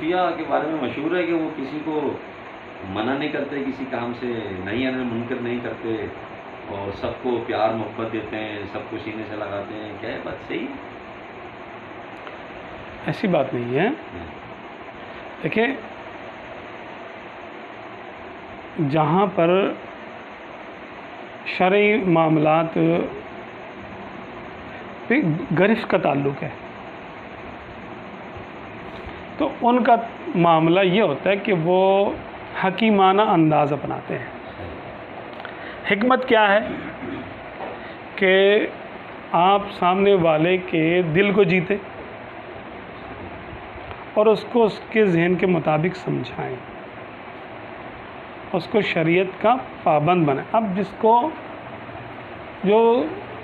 सूफिया के बारे में मशहूर है कि वो किसी को मना नहीं करते, किसी काम से नहीं आने मुनकर नहीं करते, और सबको प्यार मोहब्बत देते हैं, सबको सीने से लगाते हैं। क्या है बात सही? ऐसी बात नहीं है। देखिए, जहाँ पर शरई मामलात पे गिरफ्त का ताल्लुक़ है तो उनका मामला ये होता है कि वो हकीमाना अंदाज़ अपनाते हैं। हिकमत क्या है कि आप सामने वाले के दिल को जीते और उसको उसके ज़हन के मुताबिक समझाएं, उसको शरीयत का पाबंद बनाएं। अब जिसको जो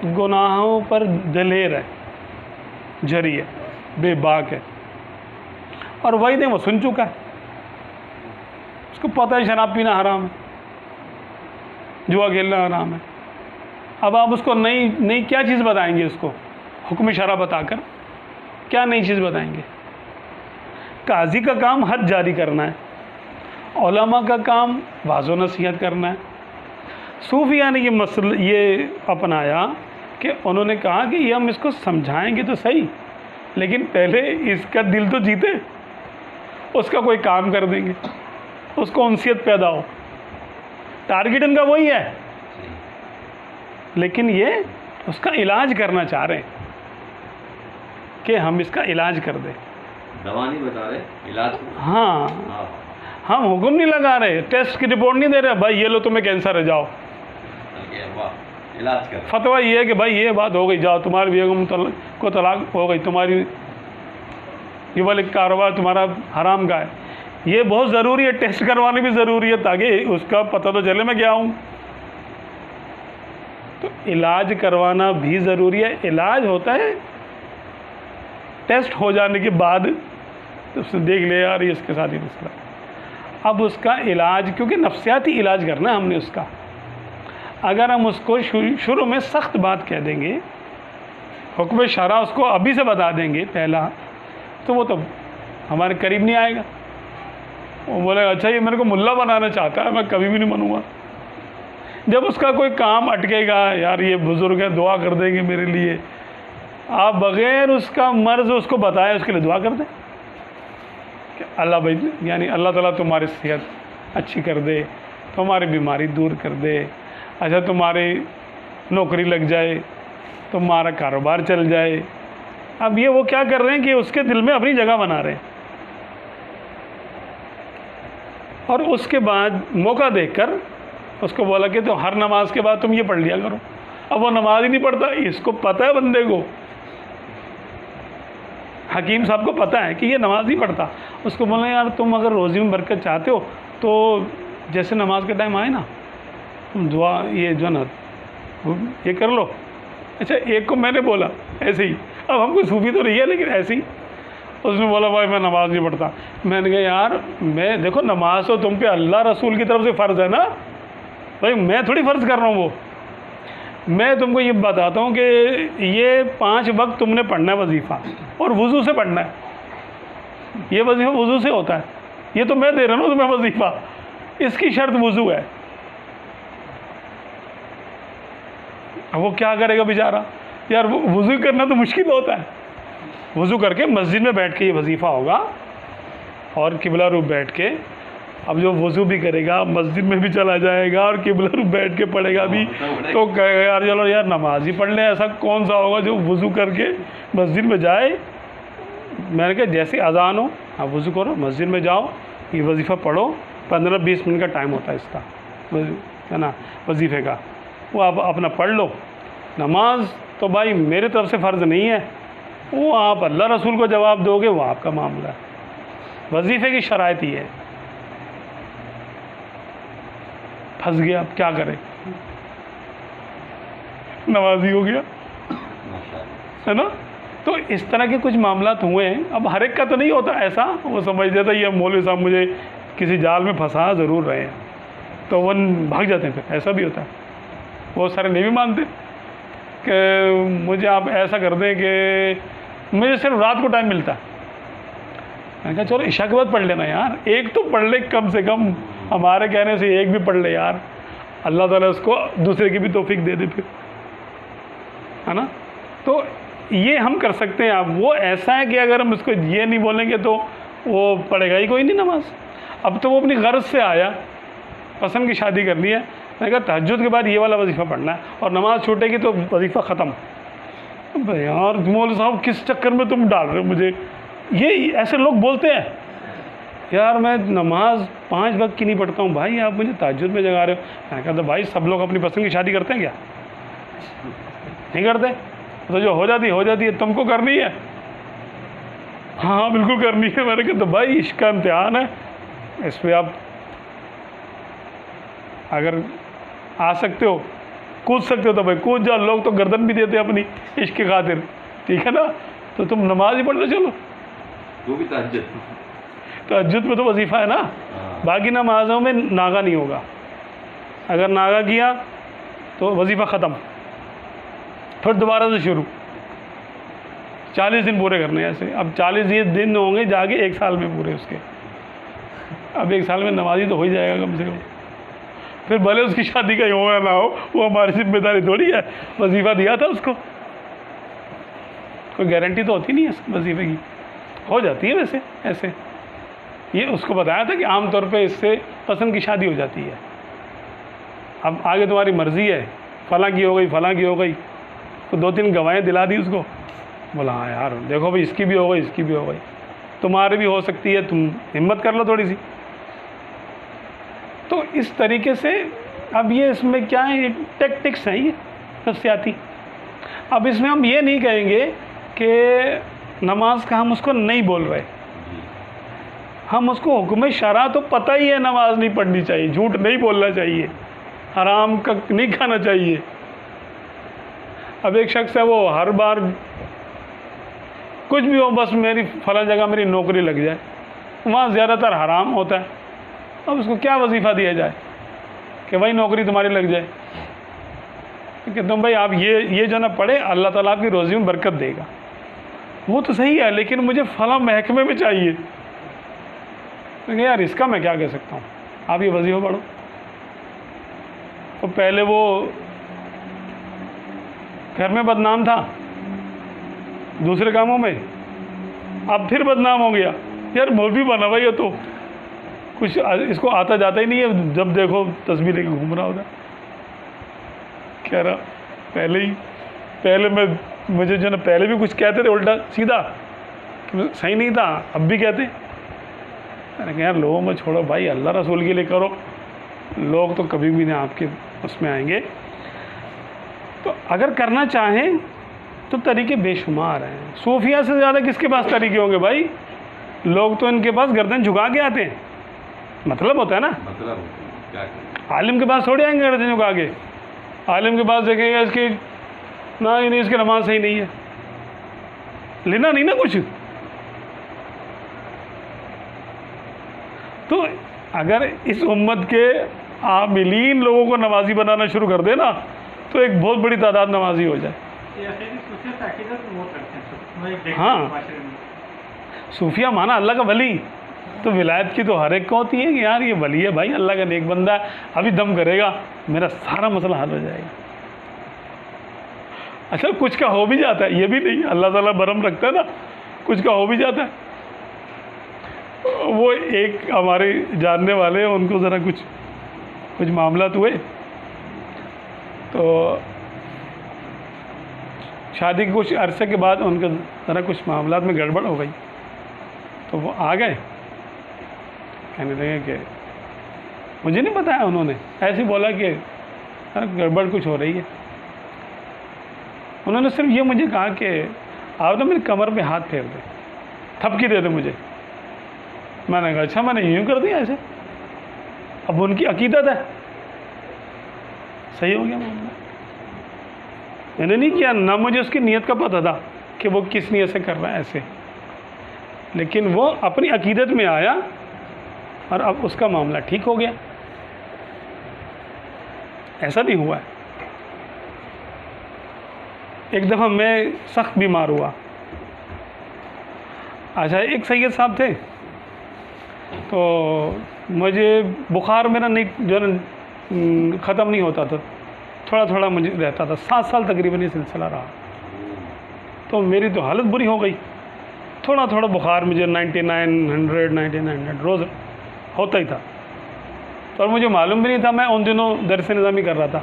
गुनाहों पर दलेर है, जरी है, बेबाक है, और वही दें वो सुन चुका है, उसको पता है शराब पीना हराम है, जुआ खेलना हराम है। अब आप उसको नई क्या चीज़ बताएंगे? उसको हुक्म शरा बताकर क्या नई चीज़ बताएंगे? काजी का काम हद जारी करना है, उलमा का काम वाज़ो नसीहत करना है। सूफिया ने ये अपनाया कि उन्होंने कहा कि ये हम इसको समझाएंगे तो सही, लेकिन पहले इसका दिल तो जीते, उसका कोई काम कर देंगे, उसको उनसियत पैदा हो। टारगेट इनका वही है, लेकिन ये उसका इलाज करना चाह रहे हैं कि हम इसका इलाज कर दें। दवा नहीं बता रहे, इलाज। हाँ, हम हुक्म नहीं लगा रहे, टेस्ट की रिपोर्ट नहीं दे रहे, भाई ये लो तुम्हें कैंसर है जाओ, इलाज कर। फतवा ये है कि भाई ये बात हो गई, जाओ तुम्हारी बेगम को तलाक हो गई, तुम्हारी ये वाले कारोबार तुम्हारा हराम का है। ये बहुत ज़रूरी है, टेस्ट करवानी भी ज़रूरी है ताकि उसका पता तो चले मैं क्या हूँ। तो इलाज करवाना भी ज़रूरी है। इलाज होता है टेस्ट हो जाने के बाद, तो उसने देख लिया यार ये इसके साथ ही मसला, अब उसका इलाज, क्योंकि नफ्सियाती इलाज करना है हमने उसका। अगर हम उसको शुरू में सख्त बात कह देंगे, हुक्म शरा उसको अभी से बता देंगे पहला, तो वो तो हमारे करीब नहीं आएगा। वो बोलेगा अच्छा ये मेरे को मुल्ला बनाना चाहता है, मैं कभी भी नहीं बनूँगा। जब उसका कोई काम अटकेगा, यार ये बुज़ुर्ग है दुआ कर देंगे मेरे लिए, आप बग़ैर उसका मर्ज़ उसको बताए उसके लिए दुआ कर दें कि अल्लाह भाई, यानी अल्लाह ताला तुम्हारी सेहत अच्छी कर दे, तुम्हारी बीमारी दूर कर दे, अच्छा तुम्हारी नौकरी लग जाए, तुम्हारा कारोबार चल जाए। अब ये वो क्या कर रहे हैं कि उसके दिल में अपनी जगह बना रहे हैं, और उसके बाद मौका देखकर उसको बोला कि तो हर नमाज के बाद तुम ये पढ़ लिया करो। अब वो नमाज ही नहीं पढ़ता, इसको पता है बंदे को, हकीम साहब को पता है कि ये नमाज नहीं पढ़ता। उसको बोला यार तुम अगर रोज़ी में बरकत चाहते हो तो जैसे नमाज का टाइम आए ना, तुम दुआ ये जो ना ये कर लो। अच्छा एक को मैंने बोला ऐसे ही, अब हम कोई सूफी तो नहीं है लेकिन ऐसे ही, उसने बोला भाई मैं नमाज़ नहीं पढ़ता। मैंने कहा यार मैं देखो नमाज तो तुम पे अल्लाह रसूल की तरफ से फ़र्ज़ है ना भाई, मैं थोड़ी फ़र्ज़ कर रहा हूँ वो। मैं तुमको ये बताता हूँ कि ये 5 वक्त तुमने पढ़ना है वजीफ़ा, और वज़ू से पढ़ना है। ये वजीफ़ा वज़ू से होता है, ये तो मैं दे रहा हूँ तुम्हें वजीफ़ा, इसकी शर्त वज़ू है। अब वो क्या करेगा बेचारा, यार वज़ू करना तो मुश्किल होता है। वज़ू करके मस्जिद में बैठ के ये वजीफ़ा होगा, और किबला रूप बैठ के, अब जो वज़ू भी करेगा मस्जिद में भी चला जाएगा और किबला रूप बैठ के पढ़ेगा भी, तो कहेगा यार चलो यार नमाज ही पढ़ ले। ऐसा कौन सा होगा जो वज़ू करके मस्जिद में जाए? मैंने कहा जैसे अज़ान हो आप वज़ू करो, मस्जिद में जाओ, ये वजीफ़ा पढ़ो, 15-20 मिनट का टाइम होता है इसका, है ना, वजीफ़े का, वो आप अपना पढ़ लो। नमाज तो भाई मेरे तरफ से फ़र्ज़ नहीं है, वो आप अल्लाह रसूल को जवाब दोगे, वो आपका मामला है। वजीफ़े की शराइत ही है। फंस गया, अब क्या करें, नमाजी हो गया, है ना। तो इस तरह के कुछ मामलात हुए हैं। अब हर एक का तो नहीं होता ऐसा, वो समझ देता ये मौलवी साहब मुझे किसी जाल में फंसा ज़रूर रहे हैं, तो वो भाग जाते हैं। फिर ऐसा भी होता है, बहुत सारे नहीं भी मानते कि मुझे आप ऐसा कर दें कि मुझे सिर्फ रात को टाइम मिलता है, मैंने कहा चलो इशा के बाद पढ़ लेना यार, एक तो पढ़ ले कम से कम, हमारे कहने से एक भी पढ़ ले यार, अल्लाह ताला उसको दूसरे की भी तौफीक दे दे फिर, है ना। तो ये हम कर सकते हैं। अब वो ऐसा है कि अगर हम उसको ये नहीं बोलेंगे तो वो पढ़ेगा ही कोई नहीं नमाज। अब तो वो अपनी गर्ज से आया, पसंद की शादी करनी है, मैंने कहा तहज्जुद के बाद ये वाला वजीफ़ा पढ़ना है और नमाज छूटेगी तो वजीफ़ा ख़त्म। यार मौलवी साहब किस चक्कर में तुम डाल रहे हो मुझे, ये ऐसे लोग बोलते हैं यार मैं नमाज 5 वक्त की नहीं पढ़ता हूँ, भाई आप मुझे तहज्जुद में जगा रहे हो। मैंने कहा तो भाई सब लोग अपनी पसंद की शादी करते हैं क्या? नहीं करते। तो जो हो जाती है, तुमको करनी है? हाँ बिल्कुल करनी है। मैंने कहा तो भाई इसका इम्तिहान है, इस पर आप अगर आ सकते हो, कूद सकते हो तो भाई कूद जाओ। लोग तो गर्दन भी देते हैं अपनी इश्क की खातिर, ठीक है ना। तो तुम नमाज ही पढ़ लो, चलो। वो भी तहज्जुद, तहज्जुद में तो वजीफ़ा है ना। बाकी नमाज़ों में नागा नहीं होगा, अगर नागा किया तो वजीफ़ा ख़त्म, फिर दोबारा से शुरू। 40 दिन पूरे करने हैं ऐसे। अब 40 ये दिन होंगे जाके 1 साल में पूरे उसके। अब 1 साल में नमाजी तो हो ही जाएगा कम से कम। फिर भले उसकी शादी का हो या ना हो, वो हमारी जिम्मेदारी थोड़ी है। वजीफ़ा दिया था उसको, कोई गारंटी तो होती नहीं है वजीफ़े की, हो जाती है वैसे ऐसे। ये उसको बताया था कि आम तौर पे इससे पसंद की शादी हो जाती है। अब आगे तुम्हारी मर्ज़ी है, फ़लाँ की हो गई, फ़लाँ की हो गई, तो 2-3 गवाहें दिला दी उसको। बोला हाँ यार देखो भाई इसकी भी हो गई, इसकी भी हो गई, तुम्हारी भी हो सकती है, तुम हिम्मत कर लो थोड़ी सी। तो इस तरीके से अब ये इसमें क्या है, टैक्टिक्स हैं ये नफ्सियाती। अब इसमें हम ये नहीं कहेंगे कि नमाज का हम उसको नहीं बोल रहे, हम उसको हुक्म शरा तो पता ही है, नमाज नहीं पढ़नी चाहिए, झूठ नहीं बोलना चाहिए, हराम का नहीं खाना चाहिए। अब एक शख्स है वो हर बार कुछ भी हो, बस मेरी फला जगह मेरी नौकरी लग जाए, वहाँ ज़्यादातर हराम होता है। अब उसको क्या वजीफ़ा दिया जाए कि भाई नौकरी तुम्हारी लग जाए, कि तुम भाई आप ये जो ना पढ़े, अल्लाह ताला आपकी रोज़ी में बरकत देगा। वो तो सही है, लेकिन मुझे फला महकमे में चाहिए। तो यार इसका मैं क्या कह सकता हूँ, आप ये वजीफ़ा पढ़ो। तो पहले वो घर में बदनाम था दूसरे कामों में, अब फिर बदनाम हो गया। यार मौलवी बना भाई, ये तो कुछ इसको आता जाता ही नहीं है, जब देखो तस्बीह लेके घूम रहा होता। कह रहा पहले मुझे जो ना पहले भी कुछ कहते थे उल्टा सीधा, सही नहीं था, अब भी कहते। मैंने कहा यार लोगों में छोड़ो भाई, अल्लाह रसूल के लिए करो, लोग तो कभी भी नहीं आपके उसमें आएंगे। तो अगर करना चाहें तो तरीके बेशुमार हैं। सूफिया से ज़्यादा किसके पास तरीके होंगे भाई? लोग तो इनके पास गर्दन झुका के आते हैं, मतलब होता है ना, मतलब क्या करें? आलिम के पास थोड़े आएंगे गर्दन झुका के। आलिम के पास देखेंगे इसकी ना ही नहीं, इसकी नमाज सही नहीं है, लेना नहीं ना कुछ। तो अगर इस उम्मत के आमिलीन लोगों को नमाजी बनाना शुरू कर देना तो एक बहुत बड़ी तादाद नमाजी हो जाए। हाँ, सूफिया माना अल्लाह का वली, तो विलायत की तो हर एक को होती है कि यार ये वली है भाई, अल्लाह का नेक बंदा है, अभी दम करेगा मेरा सारा मसला हल हो जाएगा। अच्छा कुछ का हो भी जाता है, ये भी नहीं, अल्लाह ताला बरम रखता है ना, कुछ का हो भी जाता है। वो एक हमारे जानने वाले, उनको ज़रा कुछ मामलात हुए, तो शादी के कुछ अरसे के बाद उनके ज़रा कुछ मामलात में गड़बड़ हो गई, तो वो आ गए, कहने लगे कि मुझे नहीं बताया, उन्होंने ऐसे बोला कि गड़बड़ कुछ हो रही है। उन्होंने सिर्फ ये मुझे कहा कि आप ना मेरी कमर पे हाथ फेर दे, थपकी दे दे मुझे। मैंने कहा अच्छा, मैंने यूँ कर दिया ऐसे। अब उनकी अकीदत है, सही हो गया मामला। मैंने नहीं किया, ना मुझे उसकी नीयत का पता था कि वो किस नीयत से कर रहा है ऐसे, लेकिन वो अपनी अकीदत में आया और अब उसका मामला ठीक हो गया। ऐसा नहीं हुआ है। एक दफ़ा मैं सख्त बीमार हुआ। अच्छा, एक सैयद साहब थे, तो मुझे बुखार मेरा नहीं जो है ना ख़त्म नहीं होता था, थोड़ा थोड़ा मुझे रहता था। 7 साल तकरीबन ये सिलसिला रहा। तो मेरी तो हालत बुरी हो गई। थोड़ा थोड़ा बुखार मुझे 9900 रोज़ होता ही था। और मुझे मालूम भी नहीं था, मैं उन दिनों दरस निज़ामी कर रहा था,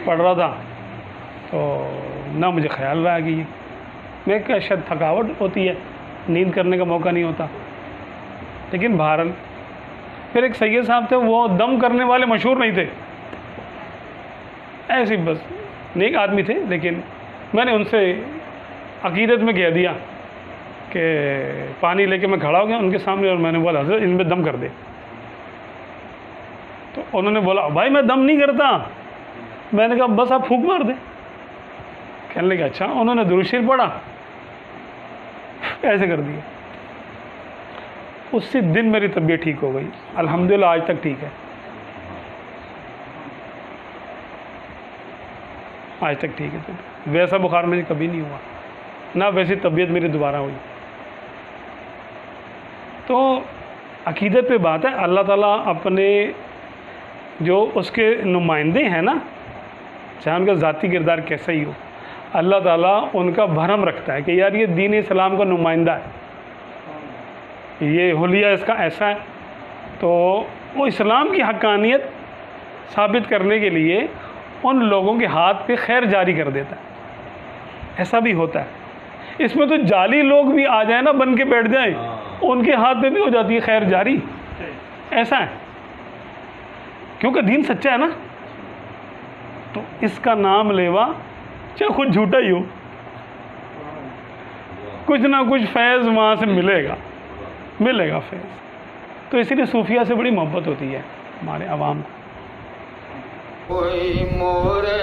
पढ़ रहा था, तो ना मुझे ख्याल रहा कि मैं क्या शायद थकावट होती है, नींद करने का मौका नहीं होता। लेकिन बहरहाल फिर एक सैयद साहब थे, वो दम करने वाले मशहूर नहीं थे, ऐसे बस नेक आदमी थे, लेकिन मैंने उनसे अकीदत में कह दिया कि पानी लेके मैं खड़ा हो गया उनके सामने और मैंने बोला हज़रत इनमें दम कर दे। तो उन्होंने बोला भाई मैं दम नहीं करता। मैंने कहा बस आप फूंक मार दे। कहने लगे अच्छा। उन्होंने दुरूद शरीफ पढ़ा, ऐसे कर दिया। उसी दिन मेरी तबीयत ठीक हो गई, अल्हम्दुलिल्लाह आज तक ठीक है, आज तक ठीक है। तो वैसा बुखार मुझे कभी नहीं हुआ, ना वैसी तबीयत मेरी दोबारा हुई। तो अकीदत पे बात है, अल्लाह ताला अपने जो उसके नुमाइंदे हैं ना, चाहे उनका ज़ाती किरदार कैसा ही हो, अल्लाह ताला उनका भरम रखता है कि यार ये दीन इस्लाम का नुमाइंदा है, ये हुलिया इसका ऐसा है। तो वो इस्लाम की हक्कानियत साबित करने के लिए उन लोगों के हाथ पे खैर जारी कर देता है। ऐसा भी होता है। इसमें तो जाली लोग भी आ जाए ना, बन के बैठ जाए, उनके हाथ पे भी हो जाती है खैर जारी। ऐसा है, क्योंकि दीन सच्चा है ना। तो इसका नाम लेवा चाहे खुद झूठा ही हो, कुछ ना कुछ फैज़ वहाँ से मिलेगा, मिलेगा फैज़। तो इसीलिए सूफिया से बड़ी मोहब्बत होती है हमारे अवाम को। कोई मोरे